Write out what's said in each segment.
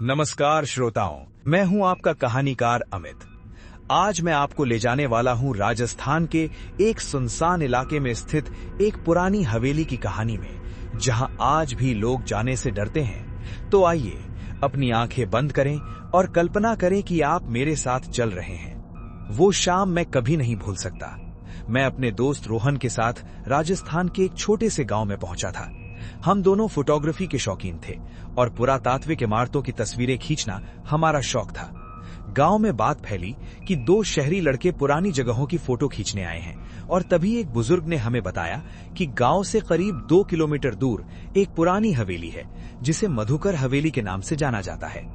नमस्कार श्रोताओं, मैं हूं आपका कहानीकार अमित। आज मैं आपको ले जाने वाला हूं राजस्थान के एक सुनसान इलाके में स्थित एक पुरानी हवेली की कहानी में, जहां आज भी लोग जाने से डरते हैं। तो आइए अपनी आंखें बंद करें और कल्पना करें कि आप मेरे साथ चल रहे हैं। वो शाम मैं कभी नहीं भूल सकता। मैं अपने दोस्त रोहन के साथ राजस्थान के एक छोटे से गांव में पहुंचा था। हम दोनों फोटोग्राफी के शौकीन थे और पुरातात्विक इमारतों की तस्वीरें खींचना हमारा शौक था। गांव में बात फैली कि दो शहरी लड़के पुरानी जगहों की फोटो खींचने आए हैं और तभी एक बुजुर्ग ने हमें बताया कि गांव से करीब 2 किलोमीटर दूर एक पुरानी हवेली है जिसे मधुकर हवेली के नाम से जाना जाता है।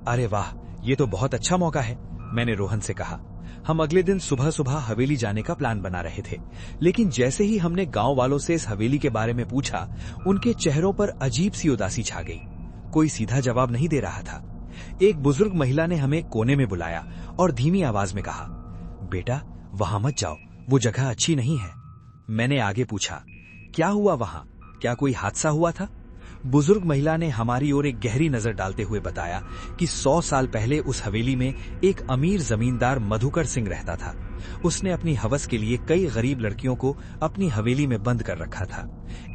अरे वाह, ये तो बहुत अच्छा मौका है, मैंने रोहन से कहा। हम अगले दिन सुबह सुबह हवेली जाने का प्लान बना रहे थे, लेकिन जैसे ही हमने गांव वालों से इस हवेली के बारे में पूछा, उनके चेहरों पर अजीब सी उदासी छा गई। कोई सीधा जवाब नहीं दे रहा था। एक बुजुर्ग महिला ने हमें कोने में बुलाया और धीमी आवाज में कहा, बेटा वहां मत जाओ, वो जगह अच्छी नहीं है। मैंने आगे पूछा, क्या हुआ वहां? क्या कोई हादसा हुआ था? बुजुर्ग महिला ने हमारी ओर एक गहरी नजर डालते हुए बताया कि 100 साल पहले उस हवेली में एक अमीर जमींदार मधुकर सिंह रहता था। उसने अपनी हवस के लिए कई गरीब लड़कियों को अपनी हवेली में बंद कर रखा था।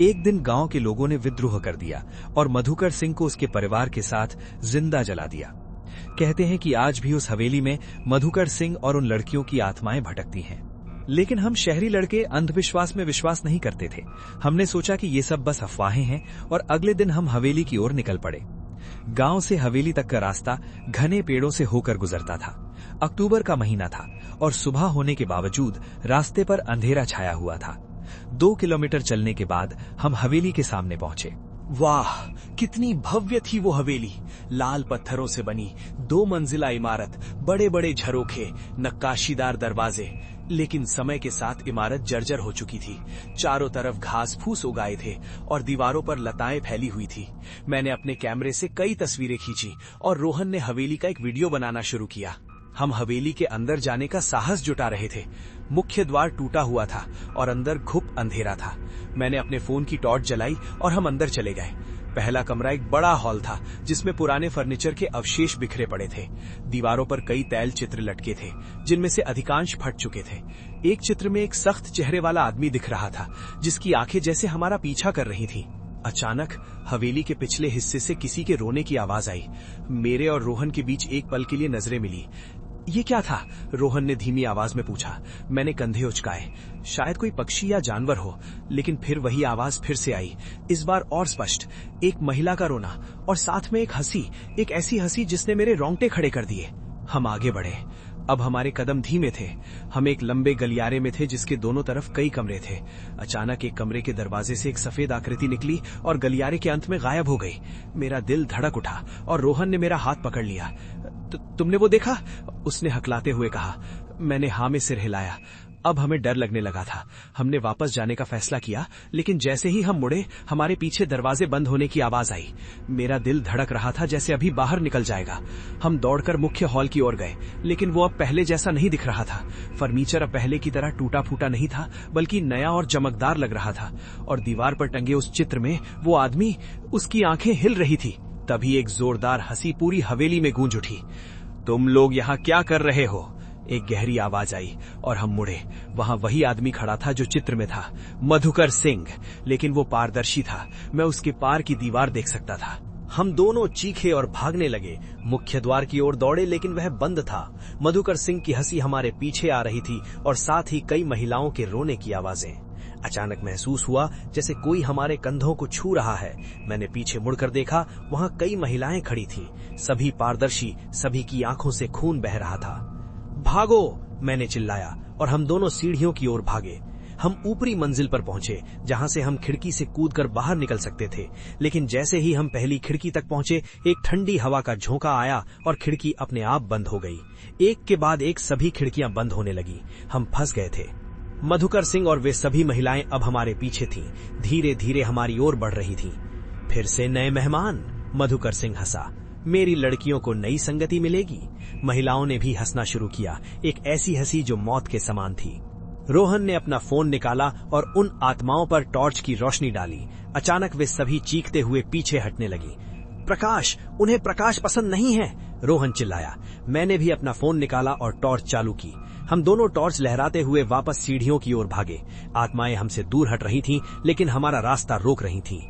एक दिन गांव के लोगों ने विद्रोह कर दिया और मधुकर सिंह को उसके परिवार के साथ जिंदा जला दिया। कहते हैं कि आज भी उस हवेली में मधुकर सिंह और उन लड़कियों की आत्माएं भटकती हैं। लेकिन हम शहरी लड़के अंधविश्वास में विश्वास नहीं करते थे। हमने सोचा कि ये सब बस अफवाहें हैं और अगले दिन हम हवेली की ओर निकल पड़े। गांव से हवेली तक का रास्ता घने पेड़ों से होकर गुजरता था। अक्टूबर का महीना था और सुबह होने के बावजूद रास्ते पर अंधेरा छाया हुआ था। 2 किलोमीटर चलने के बाद हम हवेली के सामने पहुंचे। वाह, कितनी भव्य थी वो हवेली। लाल पत्थरों से बनी 2 मंजिला इमारत, बड़े बड़े झरोखे, नक्काशीदार दरवाजे। लेकिन समय के साथ इमारत जर्जर हो चुकी थी। चारों तरफ घास फूस उगाए थे और दीवारों पर लताएं फैली हुई थी। मैंने अपने कैमरे से कई तस्वीरें खींची और रोहन ने हवेली का एक वीडियो बनाना शुरू किया। हम हवेली के अंदर जाने का साहस जुटा रहे थे। मुख्य द्वार टूटा हुआ था और अंदर घुप अंधेरा था। मैंने अपने फोन की टॉर्च जलाई और हम अंदर चले गए। पहला कमरा एक बड़ा हॉल था जिसमें पुराने फर्नीचर के अवशेष बिखरे पड़े थे। दीवारों पर कई तैल चित्र लटके थे जिनमें से अधिकांश फट चुके थे। एक चित्र में एक सख्त चेहरे वाला आदमी दिख रहा था जिसकी आंखें जैसे हमारा पीछा कर रही थीं। अचानक हवेली के पिछले हिस्से से किसी के रोने की आवाज आई। मेरे और रोहन के बीच एक पल के लिए नजरें मिली। ये क्या था? रोहन ने धीमी आवाज में पूछा। मैंने कंधे उचकाए। शायद कोई पक्षी या जानवर हो, लेकिन फिर वही आवाज फिर से आई, इस बार और स्पष्ट। एक महिला का रोना और साथ में एक हंसी, एक ऐसी हंसी जिसने मेरे रोंगटे खड़े कर दिए। हम आगे बढ़े। अब हमारे कदम धीमे थे। हम एक लंबे गलियारे में थे जिसके दोनों तरफ कई कमरे थे। अचानक एक कमरे के दरवाजे से एक सफेद आकृति निकली और गलियारे के अंत में गायब हो गई। मेरा दिल धड़क उठा और रोहन ने मेरा हाथ पकड़ लिया। तुमने वो देखा? उसने हकलाते हुए कहा। मैंने हाँ में सिर हिलाया। अब हमें डर लगने लगा था। हमने वापस जाने का फैसला किया, लेकिन जैसे ही हम मुड़े, हमारे पीछे दरवाजे बंद होने की आवाज आई। मेरा दिल धड़क रहा था जैसे अभी बाहर निकल जाएगा। हम दौड़कर मुख्य हॉल की ओर गए, लेकिन वो अब पहले जैसा नहीं दिख रहा था। फर्नीचर अब पहले की तरह टूटा फूटा नहीं था, बल्कि नया और चमकदार लग रहा था। और दीवार पर टंगे उस चित्र में वो आदमी, उसकी आंखें हिल रही थी। तभी एक जोरदार हंसी पूरी हवेली में गूंज उठी। तुम लोग यहाँ क्या कर रहे हो? एक गहरी आवाज आई और हम मुड़े। वहां वही आदमी खड़ा था जो चित्र में था, मधुकर सिंह, लेकिन वो पारदर्शी था। मैं उसके पार की दीवार देख सकता था। हम दोनों चीखे और भागने लगे। मुख्य द्वार की ओर दौड़े, लेकिन वह बंद था। मधुकर सिंह की हंसी हमारे पीछे आ रही थी और साथ ही कई महिलाओं के रोने की आवाजें। अचानक महसूस हुआ जैसे कोई हमारे कंधों को छू रहा है। मैंने पीछे मुड़कर देखा, वहां कई महिलाएं खड़ी थीं, सभी पारदर्शी, सभी की आंखों से खून बह रहा था। भागो! मैंने चिल्लाया और हम दोनों सीढ़ियों की ओर भागे। हम ऊपरी मंजिल पर पहुंचे, जहां से हम खिड़की से कूदकर बाहर निकल सकते थे। लेकिन जैसे ही हम पहली खिड़की तक पहुंचे, एक ठंडी हवा का झोंका आया और खिड़की अपने आप बंद हो गई। एक के बाद एक सभी खिड़कियां बंद होने लगी। हम फंस गए थे। मधुकर सिंह और वे सभी महिलाएं अब हमारे पीछे थीं, धीरे धीरे हमारी ओर बढ़ रही थीं। फिर से नए मेहमान? मधुकर सिंह हंसा। मेरी लड़कियों को नई संगति मिलेगी। महिलाओं ने भी हंसना शुरू किया, एक ऐसी हंसी जो मौत के समान थी। रोहन ने अपना फोन निकाला और उन आत्माओं पर टॉर्च की रोशनी डाली। अचानक वे सभी चीखते हुए पीछे हटने लगी। प्रकाश, उन्हें प्रकाश पसंद नहीं है, रोहन चिल्लाया। मैंने भी अपना फोन निकाला और टॉर्च चालू की। हम दोनों टॉर्च लहराते हुए वापस सीढ़ियों की ओर भागे। आत्माएं हमसे दूर हट रही थीं, लेकिन हमारा रास्ता रोक रही थीं।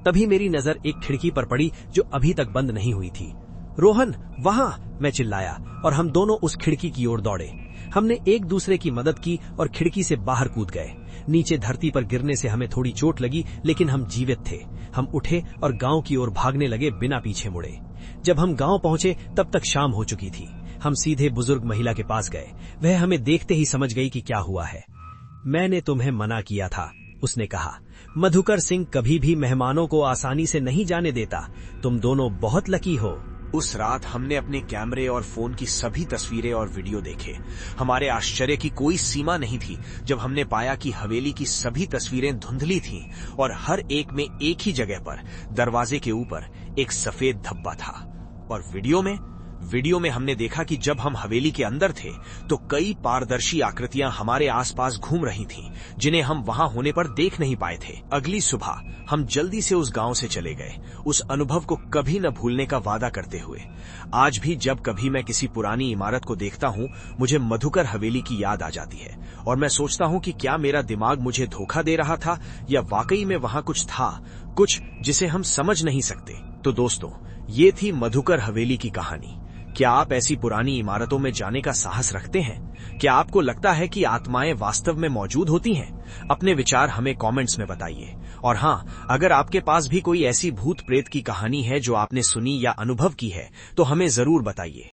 तभी मेरी नजर एक खिड़की पर पड़ी जो अभी तक बंद नहीं हुई थी। रोहन, वहां, मैं चिल्लाया और हम दोनों उस खिड़की की ओर दौड़े। हमने एक दूसरे की मदद की और खिड़की से बाहर कूद गए। नीचे धरती पर गिरने से हमें थोड़ी चोट लगी, लेकिन हम जीवित थे। हम उठे और गांव की ओर भागने लगे बिना पीछे मुड़े। जब हम गांव पहुंचे तब तक शाम हो चुकी थी। हम सीधे बुजुर्ग महिला के पास गए। वह हमें देखते ही समझ गई कि क्या हुआ है। मैंने तुम्हें मना किया था, उसने कहा। मधुकर सिंह कभी भी मेहमानों को आसानी से नहीं जाने देता। तुम दोनों बहुत लकी हो। उस रात हमने अपने कैमरे और फोन की सभी तस्वीरें और वीडियो देखे। हमारे आश्चर्य की कोई सीमा नहीं थी जब हमने पाया कि हवेली की सभी तस्वीरें धुंधली थीं और हर एक में एक ही जगह पर दरवाजे के ऊपर एक सफेद धब्बा था। और वीडियो में हमने देखा कि जब हम हवेली के अंदर थे तो कई पारदर्शी आकृतियां हमारे आसपास घूम रही थीं, जिन्हें हम वहां होने पर देख नहीं पाए थे। अगली सुबह हम जल्दी से उस गांव से चले गए, उस अनुभव को कभी न भूलने का वादा करते हुए। आज भी जब कभी मैं किसी पुरानी इमारत को देखता हूं, मुझे मधुकर हवेली की याद आ जाती है और मैं सोचता हूं कि क्या मेरा दिमाग मुझे धोखा दे रहा था या वाकई में वहां कुछ था, कुछ जिसे हम समझ नहीं सकते। तो दोस्तों, ये थी मधुकर हवेली की कहानी। क्या आप ऐसी पुरानी इमारतों में जाने का साहस रखते हैं? क्या आपको लगता है कि आत्माएं वास्तव में मौजूद होती हैं? अपने विचार हमें कमेंट्स में बताइए। और हाँ, अगर आपके पास भी कोई ऐसी भूत प्रेत की कहानी है जो आपने सुनी या अनुभव की है, तो हमें जरूर बताइए।